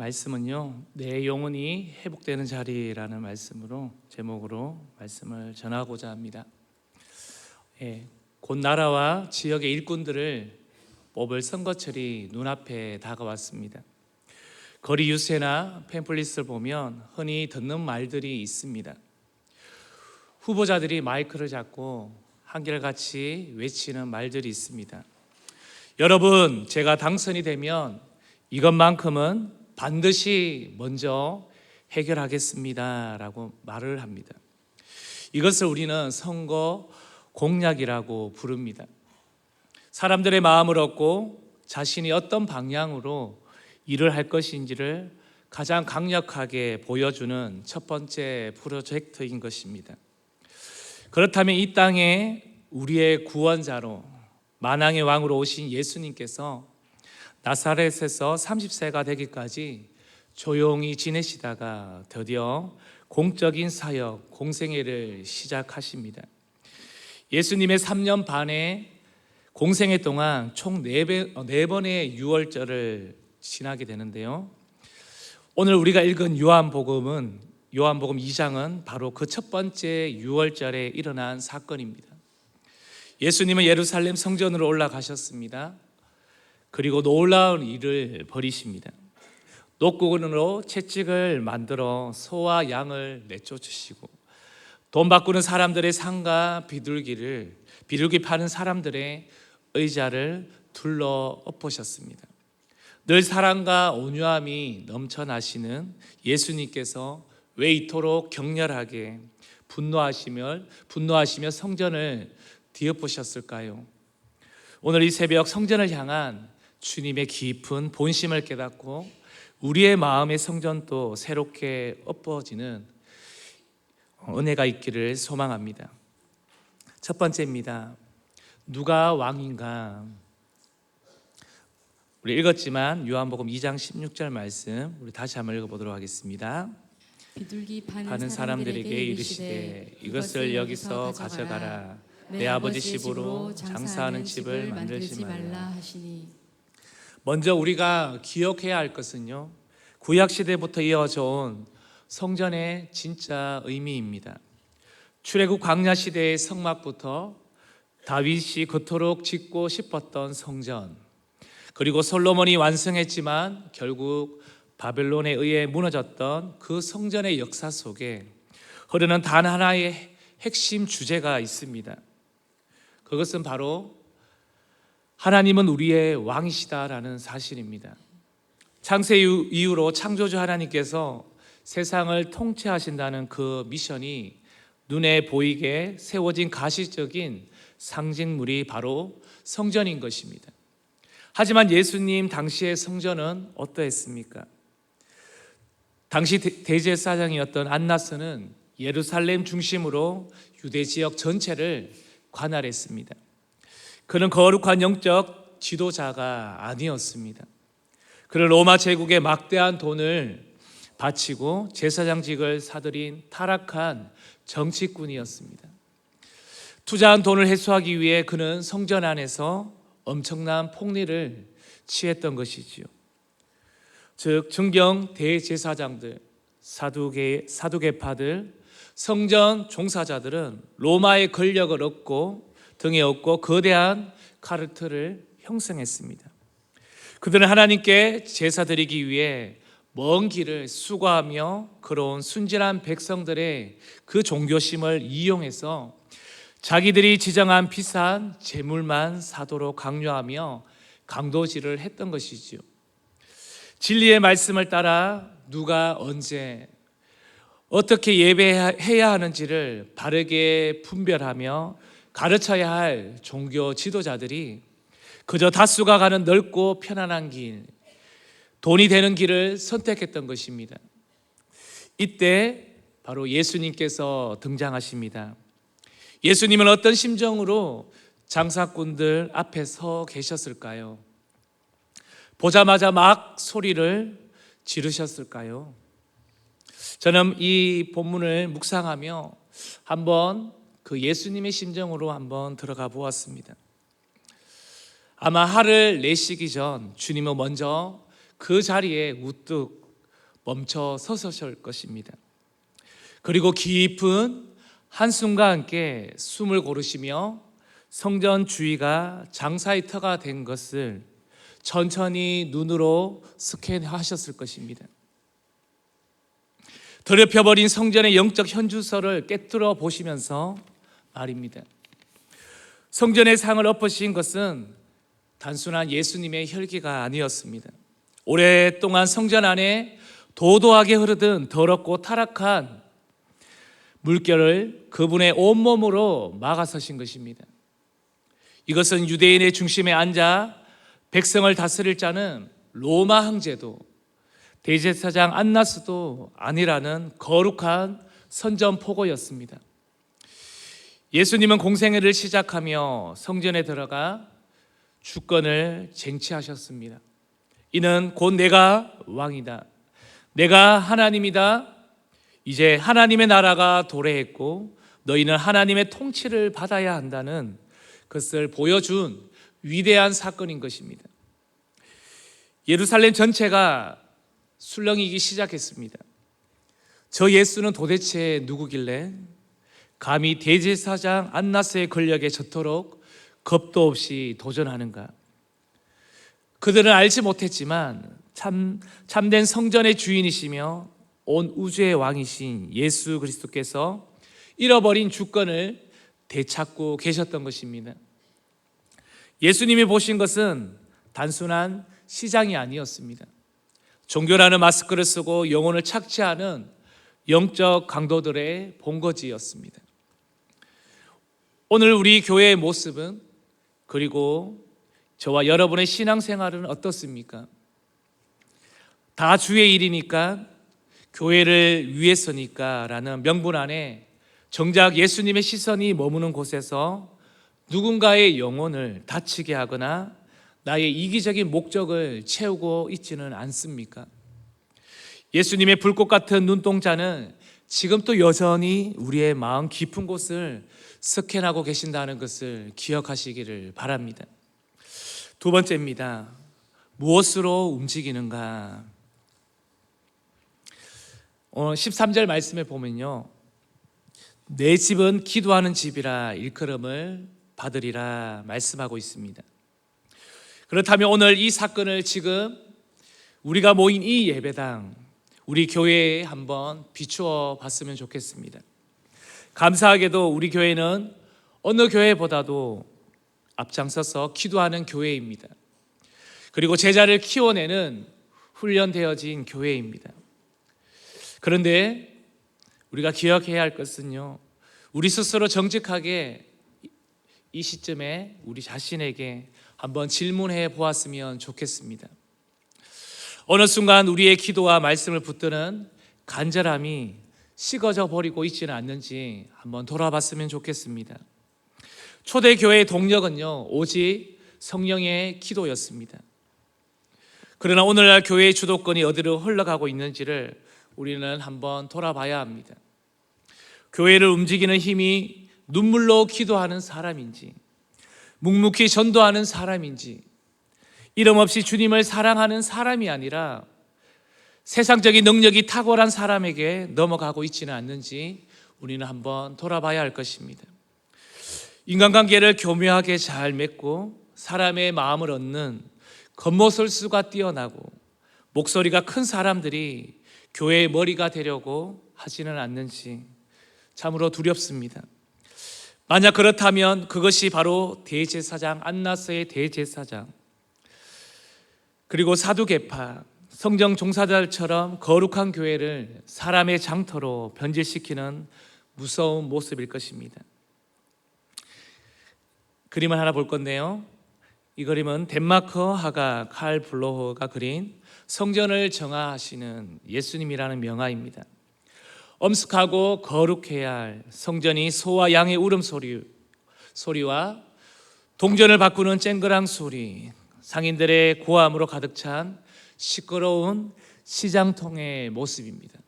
말씀은요, 내 영혼이 회복되는 자리라는 말씀으로 제목으로 말씀을 전하고자 합니다. 곧 나라와 지역의 일꾼들을 뽑을 선거철이 눈앞에 다가왔습니다. 거리 유세나 팸플릿을 보면 흔히 듣는 말들이 있습니다. 후보자들이 마이크를 잡고 한결같이 외치는 말들이 있습니다. 여러분, 제가 당선이 되면 이것만큼은 반드시 먼저 해결하겠습니다 라고 말을 합니다. 이것을 우리는 선거 공약이라고 부릅니다. 사람들의 마음을 얻고 자신이 어떤 방향으로 일을 할 것인지를 가장 강력하게 보여주는 첫 번째 프로젝트인 것입니다. 그렇다면 이 땅에 우리의 구원자로 만왕의 왕으로 오신 예수님께서 나사렛에서 30세가 되기까지 조용히 지내시다가 드디어 공적인 사역, 공생애를 시작하십니다. 예수님의 3년 반의 공생애 동안 총 4번의 유월절을 지나게 되는데요. 오늘 우리가 읽은 요한복음 2장은 바로 그 첫 번째 유월절에 일어난 사건입니다. 예수님은 예루살렘 성전으로 올라가셨습니다. 그리고 놀라운 일을 벌이십니다. 녹구근으로 채찍을 만들어 소와 양을 내쫓으시고 돈 바꾸는 사람들의 상과 비둘기 파는 사람들의 의자를 둘러 엎으셨습니다. 늘 사랑과 온유함이 넘쳐나시는 예수님께서 왜 이토록 격렬하게 분노하시며 성전을 뒤엎으셨을까요? 오늘 이 새벽 성전을 향한 주님의 깊은 본심을 깨닫고 우리의 마음의 성전도 새롭게 엎어지는 은혜가 있기를 소망합니다. 첫 번째입니다. 누가 왕인가? 우리 읽었지만 요한복음 2장 16절 말씀 우리 다시 한번 읽어보도록 하겠습니다. 비둘기 파는 사람들에게 이르시되 이것을 여기서 가져가라. 내 아버지 집으로 장사하는 집을 만들지 말라 하시니. 먼저 우리가 기억해야 할 것은요, 구약시대부터 이어져 온 성전의 진짜 의미입니다. 출애굽 광야시대의 성막부터 다윗이 그토록 짓고 싶었던 성전, 그리고 솔로몬이 완성했지만 결국 바벨론에 의해 무너졌던 그 성전의 역사 속에 흐르는 단 하나의 핵심 주제가 있습니다. 그것은 바로 하나님은 우리의 왕이시다라는 사실입니다. 창세 이후로 창조주 하나님께서 세상을 통치하신다는 그 미션이 눈에 보이게 세워진 가시적인 상징물이 바로 성전인 것입니다. 하지만 예수님 당시의 성전은 어떠했습니까? 당시 대제사장이었던 안나스는 예루살렘 중심으로 유대 지역 전체를 관할했습니다. 그는 거룩한 영적 지도자가 아니었습니다. 그는 로마 제국에 막대한 돈을 바치고 제사장직을 사들인 타락한 정치꾼이었습니다. 투자한 돈을 회수하기 위해 그는 성전 안에서 엄청난 폭리를 취했던 것이지요. 즉 정경 대제사장들, 사두개파들, 성전 종사자들은 로마의 권력을 얻고 등에 업고 거대한 카르텔을 형성했습니다. 그들은 하나님께 제사 드리기 위해 먼 길을 수고하며 걸어온 순진한 백성들의 그 종교심을 이용해서 자기들이 지정한 비싼 재물만 사도록 강요하며 강도질을 했던 것이지요. 진리의 말씀을 따라 누가 언제 어떻게 예배해야 하는지를 바르게 분별하며 가르쳐야 할 종교 지도자들이 그저 다수가 가는 넓고 편안한 길, 돈이 되는 길을 선택했던 것입니다. 이때 바로 예수님께서 등장하십니다. 예수님은 어떤 심정으로 장사꾼들 앞에 서 계셨을까요? 보자마자 막 소리를 지르셨을까요? 저는 이 본문을 묵상하며 한번 그 예수님의 심정으로 한번 들어가 보았습니다. 아마 화를 내시기 전 주님은 먼저 그 자리에 우뚝 멈춰 서셨을 것입니다. 그리고 깊은 한숨과 함께 숨을 고르시며 성전 주위가 장사의 터가 된 것을 천천히 눈으로 스캔하셨을 것입니다. 더럽혀버린 성전의 영적 현주소를 깨뜨려 보시면서 말입니다. 성전의 상을 엎으신 것은 단순한 예수님의 혈기가 아니었습니다. 오랫동안 성전 안에 도도하게 흐르던 더럽고 타락한 물결을 그분의 온몸으로 막아서신 것입니다. 이것은 유대인의 중심에 앉아 백성을 다스릴 자는 로마 황제도 대제사장 안나스도 아니라는 거룩한 선전포고였습니다. 예수님은 공생애를 시작하며 성전에 들어가 주권을 쟁취하셨습니다. 이는 곧 내가 왕이다, 내가 하나님이다, 이제 하나님의 나라가 도래했고 너희는 하나님의 통치를 받아야 한다는 것을 보여준 위대한 사건인 것입니다. 예루살렘 전체가 술렁이기 시작했습니다. 저 예수는 도대체 누구길래 감히 대제사장 안나스의 권력에 져토록 겁도 없이 도전하는가? 그들은 알지 못했지만 참된 성전의 주인이시며 온 우주의 왕이신 예수 그리스도께서 잃어버린 주권을 되찾고 계셨던 것입니다. 예수님이 보신 것은 단순한 시장이 아니었습니다. 종교라는 마스크를 쓰고 영혼을 착취하는 영적 강도들의 본거지였습니다. 오늘 우리 교회의 모습은, 그리고 저와 여러분의 신앙생활은 어떻습니까? 다 주의 일이니까, 교회를 위해서니까 라는 명분 안에 정작 예수님의 시선이 머무는 곳에서 누군가의 영혼을 다치게 하거나 나의 이기적인 목적을 채우고 있지는 않습니까? 예수님의 불꽃 같은 눈동자는 지금 또 여전히 우리의 마음 깊은 곳을 스캔하고 계신다는 것을 기억하시기를 바랍니다. 두 번째입니다. 무엇으로 움직이는가? 13절 말씀에 보면요, 내 집은 기도하는 집이라 일컬음을 받으리라 말씀하고 있습니다. 그렇다면 오늘 이 사건을 지금 우리가 모인 이 예배당, 우리 교회에 한번 비추어 봤으면 좋겠습니다. 감사하게도 우리 교회는 어느 교회보다도 앞장서서 기도하는 교회입니다. 그리고 제자를 키워내는 훈련되어진 교회입니다. 그런데 우리가 기억해야 할 것은요, 우리 스스로 정직하게 이 시점에 우리 자신에게 한번 질문해 보았으면 좋겠습니다. 어느 순간 우리의 기도와 말씀을 붙드는 간절함이 식어져 버리고 있지는 않는지 한번 돌아봤으면 좋겠습니다. 초대교회의 동력은요, 오직 성령의 기도였습니다. 그러나 오늘날 교회의 주도권이 어디로 흘러가고 있는지를 우리는 한번 돌아봐야 합니다. 교회를 움직이는 힘이 눈물로 기도하는 사람인지, 묵묵히 전도하는 사람인지, 이름 없이 주님을 사랑하는 사람이 아니라 세상적인 능력이 탁월한 사람에게 넘어가고 있지는 않는지 우리는 한번 돌아봐야 할 것입니다. 인간관계를 교묘하게 잘 맺고 사람의 마음을 얻는 겉모술수가 뛰어나고 목소리가 큰 사람들이 교회의 머리가 되려고 하지는 않는지 참으로 두렵습니다. 만약 그렇다면 그것이 바로 대제사장 안나스의 대제사장, 그리고 사두개파 성경 종사자들처럼 거룩한 교회를 사람의 장터로 변질시키는 무서운 모습일 것입니다. 그림을 하나 볼 건데요, 이 그림은 덴마크 화가 칼 블로허가 그린 성전을 정화하시는 예수님이라는 명화입니다. 엄숙하고 거룩해야 할 성전이 소와 양의 울음소리와 동전을 바꾸는 쨍그랑 소리, 상인들의 고함으로 가득 찬 시끄러운 시장통의 모습입니다.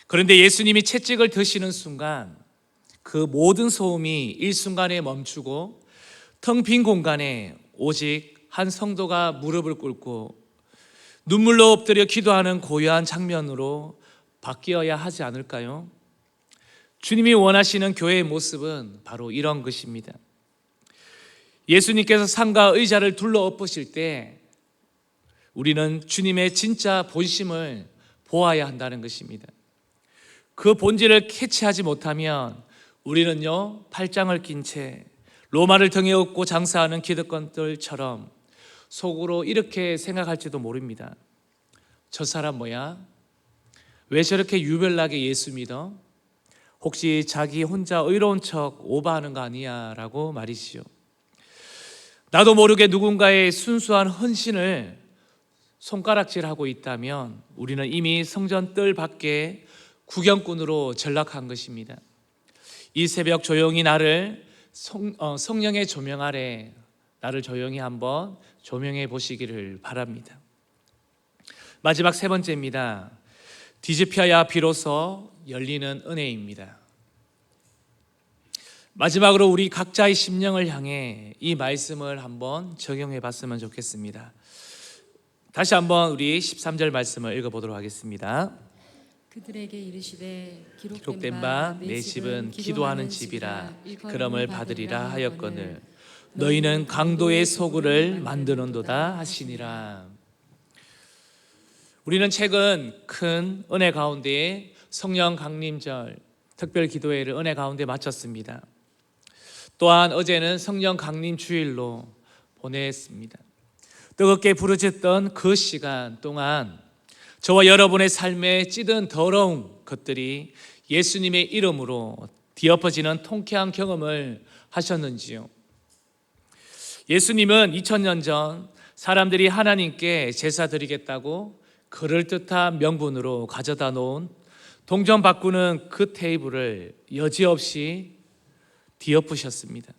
그런데 예수님이 채찍을 드시는 순간 그 모든 소음이 일순간에 멈추고 텅 빈 공간에 오직 한 성도가 무릎을 꿇고 눈물로 엎드려 기도하는 고요한 장면으로 바뀌어야 하지 않을까요? 주님이 원하시는 교회의 모습은 바로 이런 것입니다. 예수님께서 상과 의자를 둘러 엎으실 때 우리는 주님의 진짜 본심을 보아야 한다는 것입니다. 그 본질을 캐치하지 못하면 우리는요, 팔짱을 낀 채 로마를 등에 업고 장사하는 기득권들처럼 속으로 이렇게 생각할지도 모릅니다. 저 사람 뭐야? 왜 저렇게 유별나게 예수 믿어? 혹시 자기 혼자 의로운 척 오버하는 거 아니야? 라고 말이지요. 나도 모르게 누군가의 순수한 헌신을 손가락질하고 있다면 우리는 이미 성전 뜰 밖에 구경꾼으로 전락한 것입니다. 이 새벽 조용히 나를 성령의 조명 아래 나를 조용히 한번 조명해 보시기를 바랍니다. 마지막 세 번째입니다. 뒤집혀야 비로소 열리는 은혜입니다. 마지막으로 우리 각자의 심령을 향해 이 말씀을 한번 적용해 봤으면 좋겠습니다. 다시 한번 우리 13절 말씀을 읽어보도록 하겠습니다. 그들에게 이르시되 기록된 바 내 집은 기도하는 집이라 일컬음을 받으리라 하였거늘 너희는 강도의 소굴을 만드는도다 하시니라. 우리는 최근 큰 은혜 가운데 성령 강림절 특별 기도회를 은혜 가운데 마쳤습니다. 또한 어제는 성령 강림 주일로 보냈습니다. 뜨겁게 부르짖던 그 시간 동안 저와 여러분의 삶에 찌든 더러운 것들이 예수님의 이름으로 뒤엎어지는 통쾌한 경험을 하셨는지요? 예수님은 2000년 전 사람들이 하나님께 제사 드리겠다고 그럴듯한 명분으로 가져다 놓은 동전 바꾸는 그 테이블을 여지없이 뒤엎으셨습니다.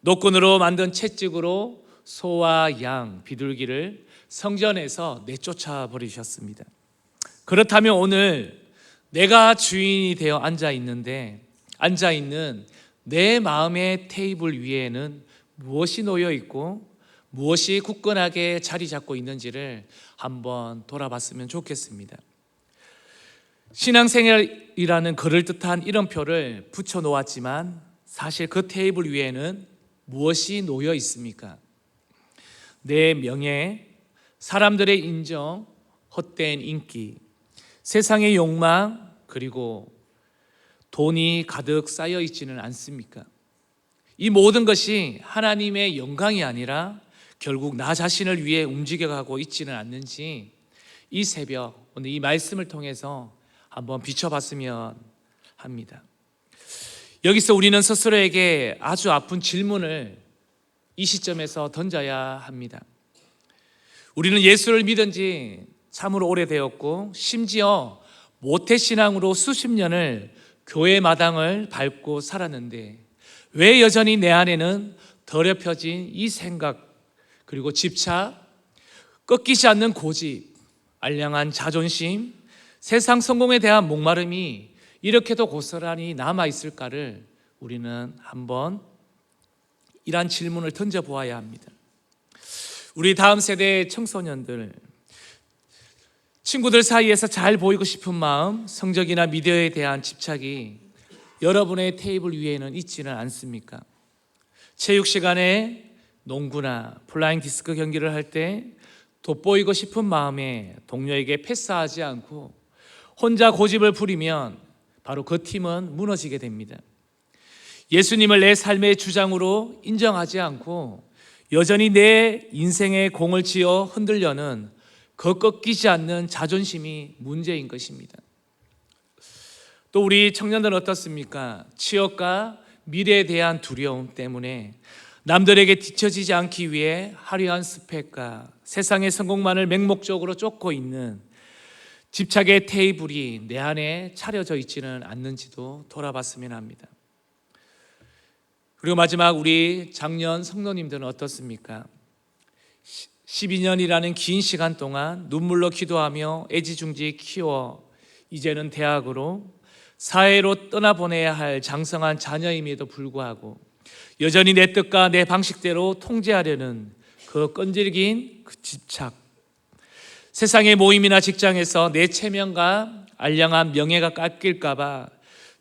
노끈으로 만든 채찍으로 소와 양, 비둘기를 성전에서 내쫓아 버리셨습니다. 그렇다면 오늘 내가 주인이 되어 앉아있는 내 마음의 테이블 위에는 무엇이 놓여 있고 무엇이 굳건하게 자리 잡고 있는지를 한번 돌아봤으면 좋겠습니다. 신앙생활이라는 그럴듯한 이름표를 붙여 놓았지만 사실 그 테이블 위에는 무엇이 놓여 있습니까? 내 명예, 사람들의 인정, 헛된 인기, 세상의 욕망, 그리고 돈이 가득 쌓여 있지는 않습니까? 이 모든 것이 하나님의 영광이 아니라 결국 나 자신을 위해 움직여가고 있지는 않는지 이 새벽 오늘 이 말씀을 통해서 한번 비춰봤으면 합니다. 여기서 우리는 스스로에게 아주 아픈 질문을 이 시점에서 던져야 합니다. 우리는 예수를 믿은 지 참으로 오래되었고 심지어 모태신앙으로 수십 년을 교회 마당을 밟고 살았는데 왜 여전히 내 안에는 더럽혀진 이 생각 그리고 집착, 꺾이지 않는 고집, 알량한 자존심, 세상 성공에 대한 목마름이 이렇게도 고스란히 남아있을까를 우리는 한번 이러한 질문을 던져보아야 합니다. 우리 다음 세대의 청소년들, 친구들 사이에서 잘 보이고 싶은 마음, 성적이나 미디어에 대한 집착이 여러분의 테이블 위에는 있지는 않습니까? 체육 시간에 농구나 플라잉 디스크 경기를 할 때 돋보이고 싶은 마음에 동료에게 패스하지 않고 혼자 고집을 부리면 바로 그 팀은 무너지게 됩니다. 예수님을 내 삶의 주장으로 인정하지 않고 여전히 내 인생의 공을 쥐어 흔들려는 그 꺾이지 않는 자존심이 문제인 것입니다. 또 우리 청년들은 어떻습니까? 취업과 미래에 대한 두려움 때문에 남들에게 뒤처지지 않기 위해 화려한 스펙과 세상의 성공만을 맹목적으로 쫓고 있는 집착의 테이블이 내 안에 차려져 있지는 않는지도 돌아봤으면 합니다. 그리고 마지막 우리 장년 성도님들은 어떻습니까? 12년이라는 긴 시간 동안 눈물로 기도하며 애지중지 키워 이제는 대학으로 사회로 떠나보내야 할 장성한 자녀임에도 불구하고 여전히 내 뜻과 내 방식대로 통제하려는 그 끈질긴 그 집착, 세상의 모임이나 직장에서 내 체면과 알량한 명예가 깎일까 봐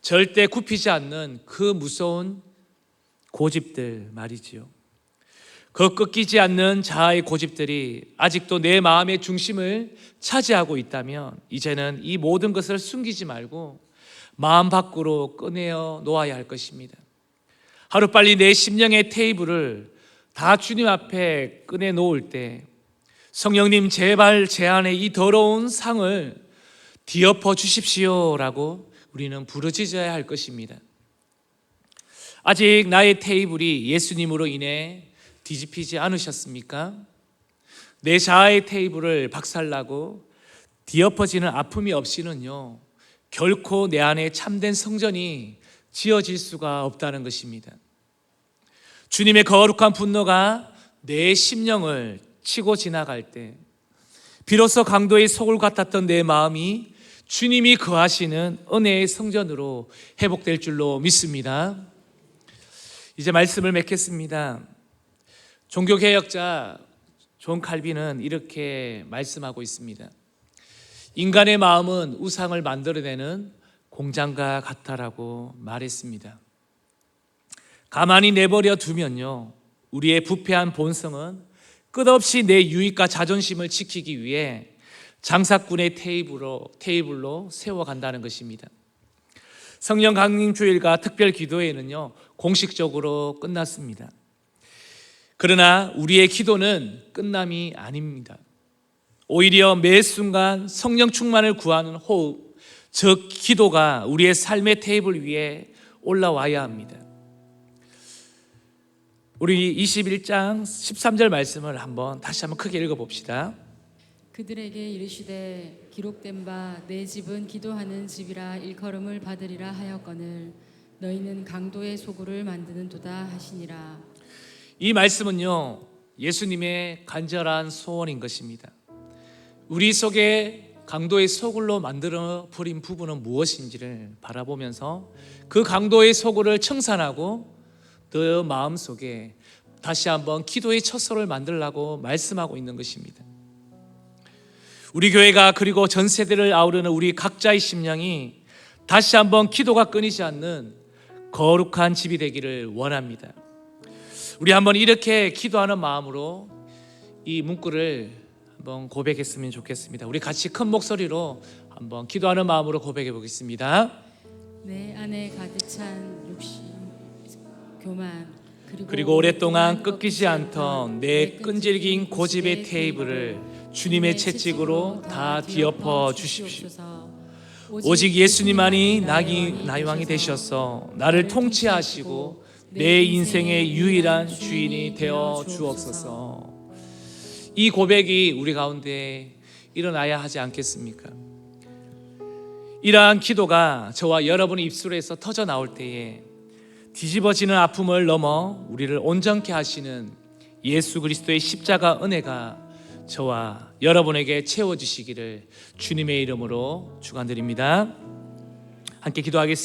절대 굽히지 않는 그 무서운 고집들 말이지요. 그 꺾이지 않는 자아의 고집들이 아직도 내 마음의 중심을 차지하고 있다면 이제는 이 모든 것을 숨기지 말고 마음 밖으로 꺼내어 놓아야 할 것입니다. 하루빨리 내 심령의 테이블을 다 주님 앞에 꺼내 놓을 때 성령님 제발 제 안에 이 더러운 상을 뒤엎어 주십시오라고 우리는 부르짖어야 할 것입니다. 아직 나의 테이블이 예수님으로 인해 뒤집히지 않으셨습니까? 내 자아의 테이블을 박살나고 뒤엎어지는 아픔이 없이는요 결코 내 안에 참된 성전이 지어질 수가 없다는 것입니다. 주님의 거룩한 분노가 내 심령을 치고 지나갈 때 비로소 강도의 소굴 같았던 내 마음이 주님이 거하시는 은혜의 성전으로 회복될 줄로 믿습니다. 이제 말씀을 맺겠습니다. 종교개혁자 존 칼빈은 이렇게 말씀하고 있습니다. 인간의 마음은 우상을 만들어내는 공장과 같다라고 말했습니다. 가만히 내버려 두면요 우리의 부패한 본성은 끝없이 내 유익과 자존심을 지키기 위해 장사꾼의 테이블로 세워간다는 것입니다. 성령 강림 주일과 특별 기도회는요 공식적으로 끝났습니다. 그러나 우리의 기도는 끝남이 아닙니다. 오히려 매 순간 성령 충만을 구하는 호흡, 즉 기도가 우리의 삶의 테이블 위에 올라와야 합니다. 우리 21장 13절 말씀을 다시 한번 크게 읽어봅시다. 그들에게 이르시되 기록된 바 내 집은 기도하는 집이라 일컬음을 받으리라 하였거늘 너희는 강도의 소굴을 만드는도다 하시니라. 이 말씀은요 예수님의 간절한 소원인 것입니다. 우리 속에 강도의 소굴로 만들어 버린 부분은 무엇인지를 바라보면서 그 강도의 소굴을 청산하고 너 마음속에 다시 한번 기도의 처소를 만들라고 말씀하고 있는 것입니다. 우리 교회가 그리고 전 세대를 아우르는 우리 각자의 심령이 다시 한번 기도가 끊이지 않는 거룩한 집이 되기를 원합니다. 우리 한번 이렇게 기도하는 마음으로 이 문구를 한번 고백했으면 좋겠습니다. 우리 같이 큰 목소리로 한번 기도하는 마음으로 고백해 보겠습니다. 내 안에 가득 찬 욕심, 교만 그리고 오랫동안 꺾이지 않던 내 끈질긴 고집의 테이블을 주님의 채찍으로 다 뒤엎어 주십시오. 오직 예수님만이 나의 왕이 되셔서 나를 통치하시고 내 인생의 유일한 주인이 되어 주옵소서. 이 고백이 우리 가운데 일어나야 하지 않겠습니까? 이러한 기도가 저와 여러분의 입술에서 터져 나올 때에 뒤집어지는 아픔을 넘어 우리를 온전케 하시는 예수 그리스도의 십자가 은혜가 저와 여러분에게 채워지시기를 주님의 이름으로 축원드립니다. 함께 기도하겠습니다.